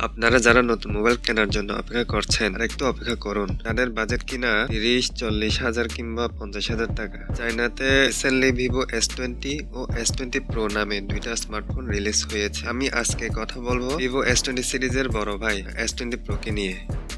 আপনারা যারা নতুন মোবাইল কেনার জন্য অপেক্ষা করছেন আর একটু অপেক্ষা করুন। তাদের বাজেট কিনা 30-40 হাজার কিংবা 50,000 টাকা। চায়নাতে রিসেন্টলি ভিভো S20 ও S20 Pro নামে দুইটা স্মার্টফোন রিলিজ হয়েছে। আমি আজকে কথা বলবো ভিভো S20 সিরিজের বড় ভাই S20 Pro কে নিয়ে।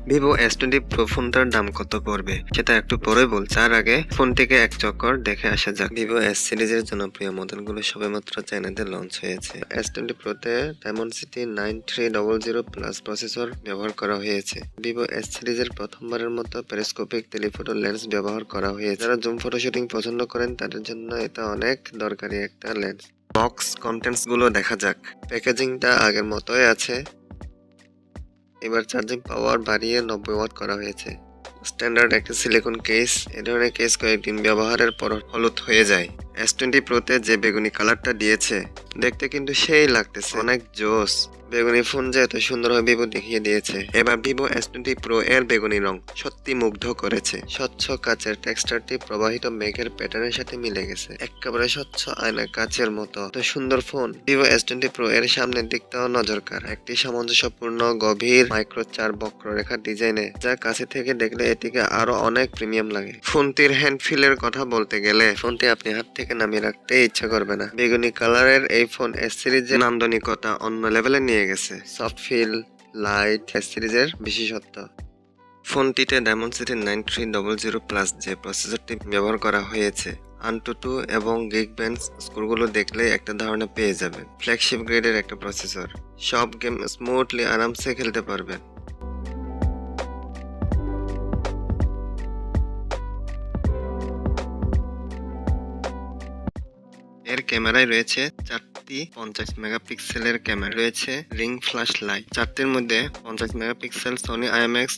ভিভো S20 Pro ফোনটার দাম কত পড়বে সেটা একটু পরে বলছি। তার আগে ফোনটিকে এক চক্কর দেখে আসা যাক। ভিভো S সিরিজের জনপ্রিয় মডেলগুলো সবেমাত্র চায়নাতে লঞ্চ হয়েছে। S20 Pro তে Dimensity 9300 প্লাস প্রসেসর ব্যবহার করা হয়েছে। ভিভো S সিরিজের প্রথমবারের মতো পেরিস্কোপিক টেলিফোটো লেন্স ব্যবহার করা হয়েছে। যারা জুম ফটো শুটিং পছন্দ করেন তাদের জন্য এটা অনেক দরকারি একটা লেন্স। বক্স কন্টেন্টস গুলো দেখা যাক। প্যাকেজিংটা আগের মতোই আছে। এবার চার্জিং পাওয়ার বাড়িয়ে 90 ওয়াট করা হয়েছে। স্ট্যান্ডার্ড একটা সিলিকন কেস। এ ধরনের কেস কয়েকদিন ব্যবহারের পর হলুদ হয়ে যায়। S20 Pro তে যে বেগুনি কালারটা দিয়েছে দেখতে কিন্তু সেই লাগতেছে, অনেক জোস। বেগুনি ফোন যে এত সুন্দরভাবে ভিভো দেখিয়ে দিয়েছে। এবার ভিভো S20 Pro এর বেগুনি রং সত্যি মুগ্ধ করেছে। স্বচ্ছ কাচের টেক্সচারটি প্রবাহিত মেঘের প্যাটার্নের সাথে মিলে গেছে, একেবারে স্বচ্ছ আয়না কাচের মতো। এত সুন্দর ফোন। ভিভো S20 Pro এর সামনের দিকটাও নজরকার। একটি সামঞ্জস্যপূর্ণ গভীর মাইক্রো 4 বক্ররেখা ডিজাইনে, যা কাছে থেকে দেখলে এটিকে আরো অনেক প্রিমিয়াম লাগে। ফোনটির হ্যান্ড ফিলের কথা বলতে গেলে ফোনটি আপনি হাত থেকে নামিয়ে রাখতে ইচ্ছা করবে না। বেগুনি কালারের এই ফোন S সিরিজের নান্দনিকতা অন্য লেভেলে নিয়ে গেছে। সফট ফিল, লাইট S সিরিজের বিশেষত্ব। ফোনটিতে Dimensity 9300 প্লাস যে প্রসেসরটি ব্যবহার করা হয়েছে, AnTuTu এবং Geekbench স্কোরগুলো দেখলে একটা ধারণা পেয়ে যাবেন। ফ্ল্যাগশিপ গ্রেডের একটা প্রসেসর। সব গেম স্মুথলি আরামসে খেলতে পারবেন। এর ক্যামেরায় রয়েছে 4টি 50 মেগাপিক্সেলের ক্যামেরা, রয়েছে রিং ফ্ল্যাশ লাইট। 4টির মধ্যে 50 megapixel Sony IMX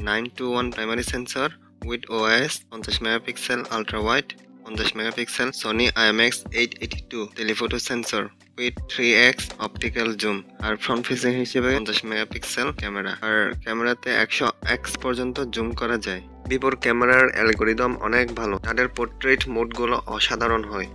921 primary sensor with OIS, 50 megapixel ultra wide, 50 megapixel Sony IMX 882 telephoto sensor with 3x optical zoom, আর ফ্রন্ট ফেসিং হিসেবে 50 মেগাপিক্সেল ক্যামেরা। আর ক্যামেরাতে 100x পর্যন্ত জুম করা যায়। ভিভোর ক্যামেরার অ্যালগোরিদম অনেক ভালো। তাদের পোর্ট্রেট মোডগুলো অসাধারণ হয়।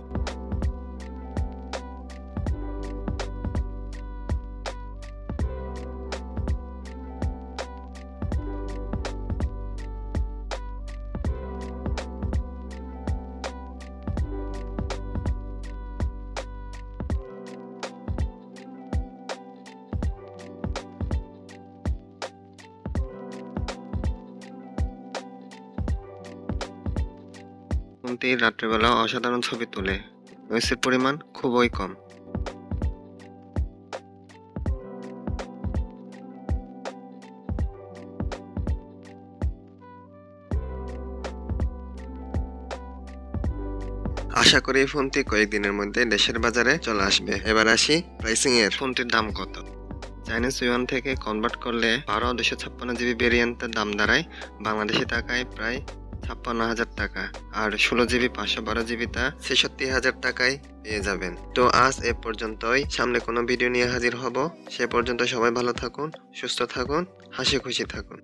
ফোনটি রাত্রেবেলা অসাধারণ ছবি তোলে। নয়েজের পরিমাণ খুবই কম। আশা করি এই ফোনটি কয়েকদিনের মধ্যে দেশের বাজারে চলে আসবে। এবার আসি প্রাইসিং এর। ফোনটির দাম কত? চাইনিজ ইউয়ান থেকে কনভার্ট করলে 12/256GB ভেরিয়েন্টের দাম দাঁড়ায় বাংলাদেশি টাকায় প্রায় 56,000 টাকা। আর 16GB 512GB তা 66,000 টাকায় পেয়ে যাবেন। তো আজ এ পর্যন্তই। সামনে কোনো ভিডিও নিয়ে হাজির হব। সে পর্যন্ত সবাই ভালো থাকুন, সুস্থ থাকুন, হাসি খুশি থাকুন।